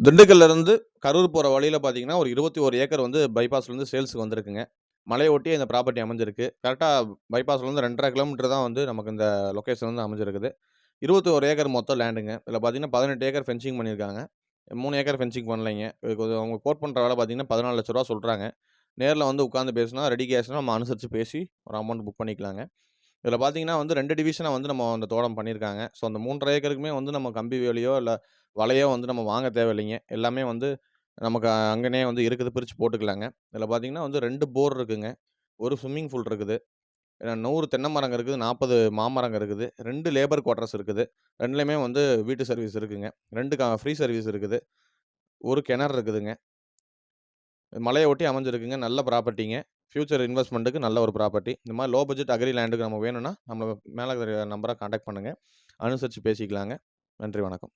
திண்டுக்கல்லேருந்து கரூர் போற வழியில பார்த்தீங்கன்னா, ஒரு 21 ஏக்கர் வந்து பைபாஸ்லேருந்து சேல்ஸுக்கு வந்திருக்குங்க. மலைய ஒட்டியே இந்த ப்ராப்பர்ட்டி அமைஞ்சிருக்கு. கரெக்ட்டா பைபாஸ்லேருந்து 2 1/2 கிலோமீட்டர் தான் வந்து நமக்கு இந்த லொக்கேஷன் வந்து அமைஞ்சிருக்குது. 21 ஏக்கர் மொத்தம் லேண்டுங்க. இதில பார்த்தீங்கன்னா, 18 ஏக்கர் ஃபென்சிங் பண்ணியிருக்காங்க. 3 ஏக்கர் ஃபென்சிங் பண்ணலைங்க. இதுக்கு அவங்க கோட் பண்ற விலை பார்த்தீங்கன்னா, 14,00,000 சொல்றாங்க. நேர்ல வந்து உட்காந்து பேசினா, ரெடி கேஷ்னா நம்ம அனுசரிச்சு பேசி ஒரு அமௌண்ட் புக் பண்ணிக்கலாங்க. இதில பார்த்தீங்கன்னா வந்து 2 டிவிஷனா வந்து நம்ம அந்த தோடம் பண்ணியிருக்காங்க. ஸோ, அந்த 3 1/2 ஏக்கருக்குமே வந்து நம்ம கம்பி வேலியோ, இல்ல வலையோ வந்து நம்ம வாங்க தேவையில்லைங்க. எல்லாமே வந்து நமக்கு அங்கனே வந்து இருக்குது. பிரிச்சு போட்டுக்கலாங்க. இதில பார்த்தீங்கன்னா வந்து 2 போர் இருக்குங்க. 1 ஸ்விம்மிங் பூல் இருக்குது. 100 தென்னை மரங்க இருக்குது. 40 மாமரங்க இருக்குது. 2 லேபர் குவார்ட்டர்ஸ் இருக்குது. 2லயுமே வந்து வீட்டு சர்வீஸ் இருக்குங்க. 2 ஃப்ரீ சர்வீஸ் இருக்குது. 1 கிணறு இருக்குதுங்க. மலைய ஒட்டி அமைஞ்சிருக்குங்க. நல்ல ப்ராப்பர்ட்டிங்க. ஃபியூச்சர் இன்வெஸ்ட்மென்ட்க்கு நல்ல ஒரு ப்ராப்பர்ட்டி. இந்த மாரி லோ பட்ஜெட் அக்ரி லேண்டுக்கு நமக்கு வேணும்னா, நம்மள மேல இருக்கிற நம்பர கான்டாக்ட் பண்ணுங்க. அனுசரிச்சு பேசிக்கலாங்க. நன்றி, வணக்கம்.